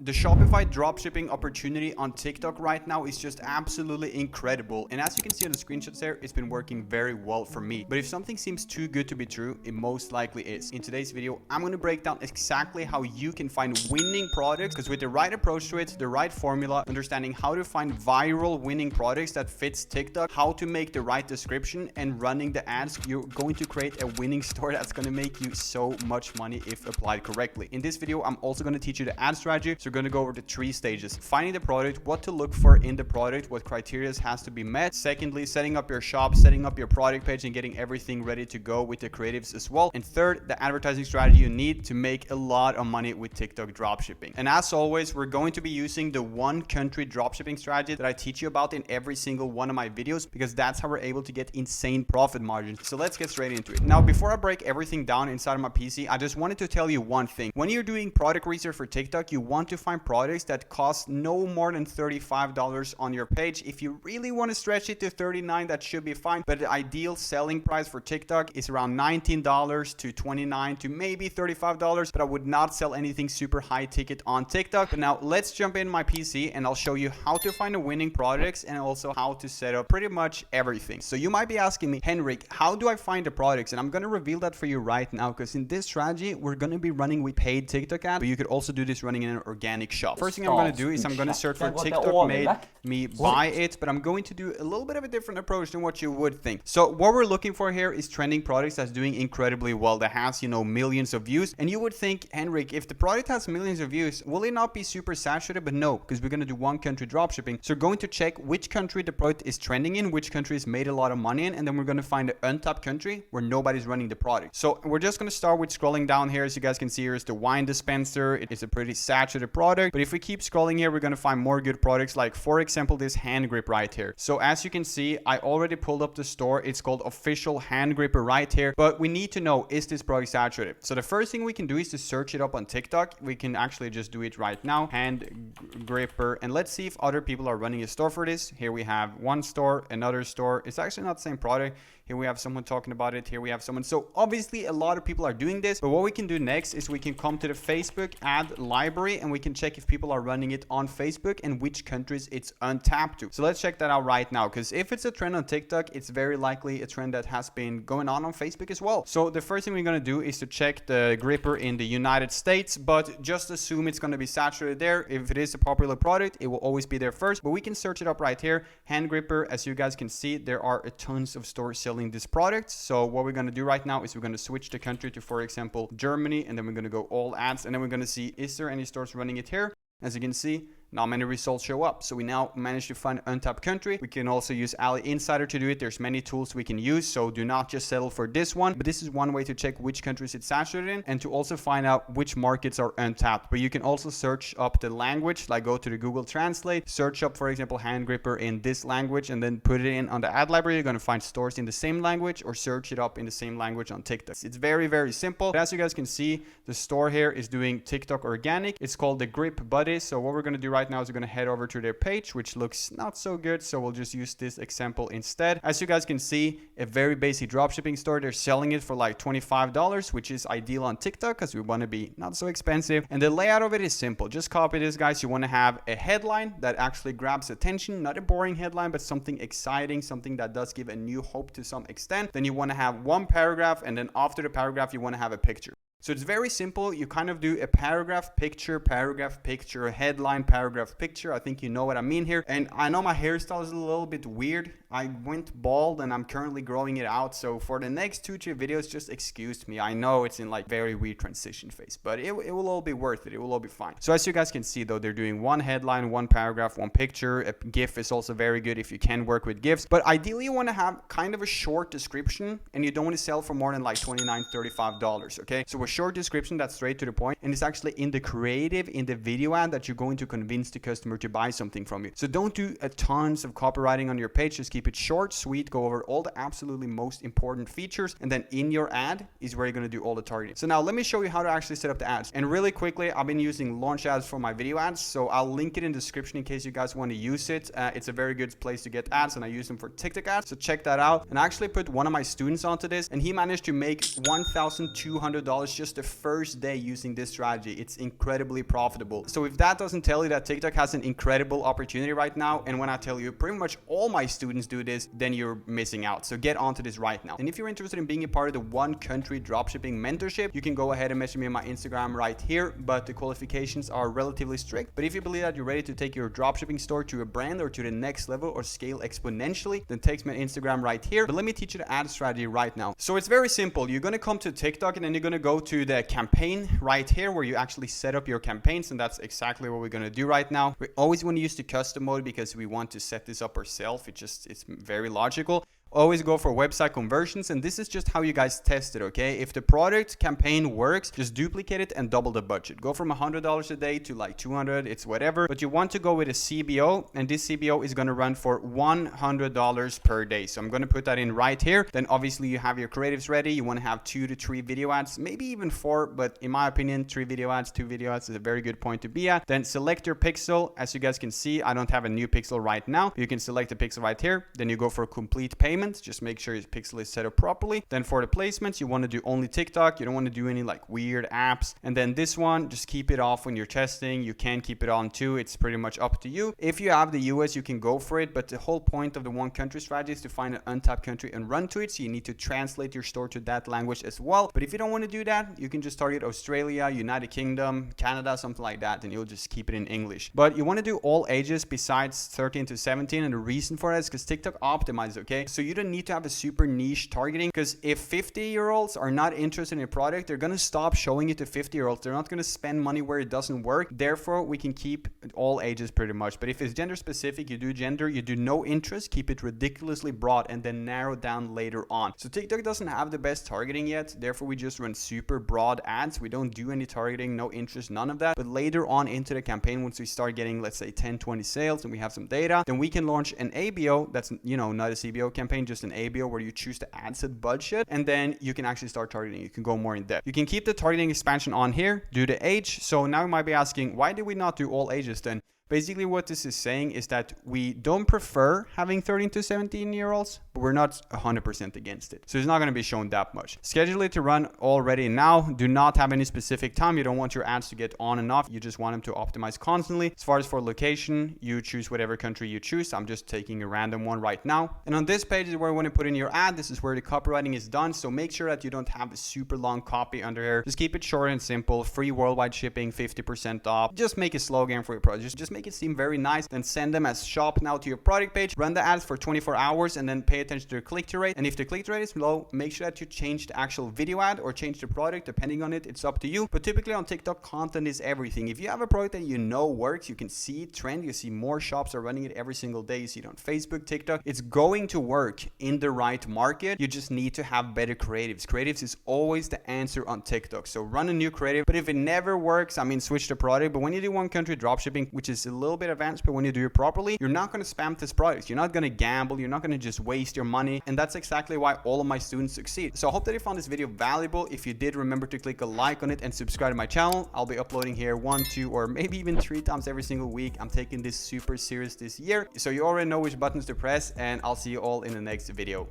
The Shopify dropshipping opportunity on TikTok right now is just absolutely incredible. And as you can see on the screenshots there, it's been working very well for me. But if something seems too good to be true, it most likely is. In today's video, I'm going to break down exactly how you can find winning products, because with the right approach to it, the right formula, understanding how to find viral winning products that fits TikTok, how to make the right description, and running the ads, you're going to create a winning store that's going to make you so much money if applied correctly. In this video, I'm also going to teach you the ad strategy. So we're going to go over the 3 stages: finding the product, what to look for in the product, what criteria has to be met. Secondly, setting up your shop, setting up your product page, and getting everything ready to go with the creatives as well. And third, the advertising strategy you need to make a lot of money with TikTok dropshipping. And as always, we're going to be using the one country dropshipping strategy that I teach you about in every single one of my videos, because that's how we're able to get insane profit margins. So let's get straight into it. Now, before I break everything down inside of my PC, I just wanted to tell you one thing. When you're doing product research for TikTok, you want to find products that cost no more than $35 on your page. If you really want to stretch it to $39, that should be fine. But the ideal selling price for TikTok is around $19 to $29 to maybe $35. But I would not sell anything super high ticket on TikTok. But now let's jump in my PC and I'll show you how to find the winning products and also how to set up pretty much everything. So you might be asking me, Henrik, how do I find the products? And I'm going to reveal that for you right now, because in this strategy, we're going to be running with paid TikTok ads, but you could also do this running in an organic shop. First thing I'm going to do is I'm going to search for TikTok made me buy it, but I'm going to do a little bit of a different approach than what you would think. So what we're looking for here is trending products that's doing incredibly well, that has, millions of views. And you would think, Henrik, if the product has millions of views, will it not be super saturated? But no, because we're going to do one country dropshipping. So we're going to check which country the product is trending in, which country has made a lot of money in, and then we're going to find an untapped country where nobody's running the product. So we're just going to start with scrolling down here. As you guys can see, here is the wine dispenser. It's a pretty saturated product, but if we keep scrolling here, we're going to find more good products, like for example this hand grip right here. So as you can see, I already pulled up the store. It's called Official Hand Gripper right here, but we need to know, is this product saturated? So the first thing we can do is to search it up on TikTok. We can actually just do it right now, hand gripper, and let's see if other people are running a store for this. Here we have one store, another store. It's actually not the same product. Here we have someone talking about it. Here we have someone. So obviously a lot of people are doing this, but what we can do next is we can come to the Facebook ad library and we can check if people are running it on Facebook and which countries it's untapped to. So let's check that out right now, because if it's a trend on TikTok, it's very likely a trend that has been going on Facebook as well. So the first thing we're going to do is to check the gripper in the United States, but just assume it's going to be saturated there. If it is a popular product, it will always be there first, but we can search it up right here. Hand gripper, as you guys can see, there are a tons of stores selling this product. So what we're going to do right now is we're going to switch the country to, for example, Germany, and then we're going to go all ads, and then we're going to see, is there any stores running it here? As you can see, not many results show up. So we now managed to find an untapped country. We can also use Ali Insider to do it. There's many tools we can use, so do not just settle for this one. But this is one way to check which countries it's saturated in and to also find out which markets are untapped. But you can also search up the language, like go to the Google Translate, search up, for example, hand gripper in this language, and then put it in on the ad library. You're going to find stores in the same language, or search it up in the same language on TikTok. It's very, very simple. But as you guys can see, the store here is doing TikTok organic. It's called the Grip Buddy. So what we're going to do right now is we're going to head over to their page, which looks not so good, so we'll just use this example instead. As you guys can see, a very basic dropshipping store. They're selling it for like $25, which is ideal on TikTok because we want to be not so expensive. And the layout of it is simple. Just copy this, guys. You want to have a headline that actually grabs attention, not a boring headline, but something exciting, something that does give a new hope to some extent. Then you want to have one paragraph, and then after the paragraph, you want to have a picture. So it's very simple. You kind of do a paragraph, picture, headline, paragraph, picture. I think you know what I mean here. And I know my hairstyle is a little bit weird. I went bald and I'm currently growing it out. So for the next 2-3 videos, just excuse me. I know it's in like very weird transition phase, but it will all be worth it. It will all be fine. So as you guys can see though, they're doing one headline, one paragraph, one picture. A GIF is also very good if you can work with GIFs. But ideally you want to have kind of a short description, and you don't want to sell for more than like $29, $35. Okay. So a short description that's straight to the point, and it's actually in the creative, in the video ad, that you're going to convince the customer to buy something from you. So don't do a tons of copywriting on your page. Just keep keep it short, sweet, go over all the absolutely most important features, and then in your ad is where you're going to do all the targeting. So now let me show you how to actually set up the ads. And really quickly, I've been using launch ads for my video ads, so I'll link it in the description in case you guys want to use it. It's a very good place to get ads, and I use them for TikTok ads, so check that out. And I actually put one of my students onto this, and he managed to make $1,200 just the first day using this strategy. It's incredibly profitable. So if that doesn't tell you that TikTok has an incredible opportunity right now, and when I tell you pretty much all my students do this, then you're missing out. So get onto this right now. And if you're interested in being a part of the one country dropshipping mentorship, you can go ahead and message me on my Instagram right here, but the qualifications are relatively strict. But if you believe that you're ready to take your dropshipping store to a brand or to the next level or scale exponentially, then text me on Instagram right here. But let me teach you the ad strategy right now. So it's very simple. You're going to come to TikTok, and then you're going to go to the campaign right here where you actually set up your campaigns, and that's exactly what we're going to do right now. We always want to use the custom mode because we want to set this up ourselves. It's very logical. Always go for website conversions, and this is just how you guys test it, okay? If the product campaign works, just duplicate it and double the budget. Go from $100 a day to like 200, it's whatever, but you want to go with a CBO, and this CBO is going to run for $100 per day. So I'm going to put that in right here. Then obviously you have your creatives ready. You want to have 2 to 3 video ads, maybe even 4, but in my opinion, 3 video ads, 2 video ads is a very good point to be at. Then select your pixel. As you guys can see, I don't have a new pixel right now. You can select the pixel right here. Then you go for complete payment. Just make sure your pixel is set up properly. Then for the placements, you want to do only TikTok. You don't want to do any like weird apps. And then this one, just keep it off when you're testing. You can keep it on too. It's pretty much up to you. If you have the US, you can go for it. But the whole point of the one country strategy is to find an untapped country and run to it. So you need to translate your store to that language as well. But if you don't want to do that, you can just target Australia, United Kingdom, Canada, something like that. And you'll just keep it in English. But you want to do all ages besides 13 to 17. And the reason for that is because TikTok optimizes, okay? So you don't need to have a super niche targeting, because if 50-year-olds are not interested in a product, they're going to stop showing it to 50-year-olds. They're not going to spend money where it doesn't work. Therefore, we can keep all ages pretty much. But if it's gender specific, you do gender, you do no interest, keep it ridiculously broad, and then narrow down later on. So TikTok doesn't have the best targeting yet. Therefore, we just run super broad ads. We don't do any targeting, no interest, none of that. But later on into the campaign, once we start getting, let's say 10, 20 sales and we have some data, then we can launch an ABO. That's, not a CBO campaign, just an ABO where you choose the ad set budget, and then you can actually start targeting. You can go more in depth. You can keep the targeting expansion on here, do the age. So now you might be asking, why did we not do all ages then? Basically, what this is saying is that we don't prefer having 13 to 17-year-olds, but we're not 100% against it. So it's not going to be shown that much. Schedule it to run already now. Do not have any specific time. You don't want your ads to get on and off. You just want them to optimize constantly. As far as for location, you choose whatever country you choose. I'm just taking a random one right now. And on this page is where you want to put in your ad. This is where the copywriting is done. So make sure that you don't have a super long copy under here. Just keep it short and simple. Free worldwide shipping, 50% off. Just make a slogan for your product. Just make it seem very nice, then send them as shop now to your product page, run the ads for 24 hours, and then pay attention to your click-through rate. And if the click-through rate is low, make sure that you change the actual video ad or change the product. Depending on it, it's up to you. But typically on TikTok, content is everything. If you have a product that you know works, you can see it trend, you see more shops are running it every single day, you see it on Facebook, TikTok, it's going to work in the right market. You just need to have better creatives. Creatives is always the answer on TikTok. So run a new creative, but if it never works, switch the product. But when you do one country dropshipping, which is a little bit advanced, but when you do it properly, you're not going to spam this product. You're not going to gamble. You're not going to just waste your money. And that's exactly why all of my students succeed. So I hope that you found this video valuable. If you did, remember to click a like on it and subscribe to my channel. I'll be uploading here 1, 2, or maybe even 3 times every single week. I'm taking this super serious this year. So you already know which buttons to press, and I'll see you all in the next video.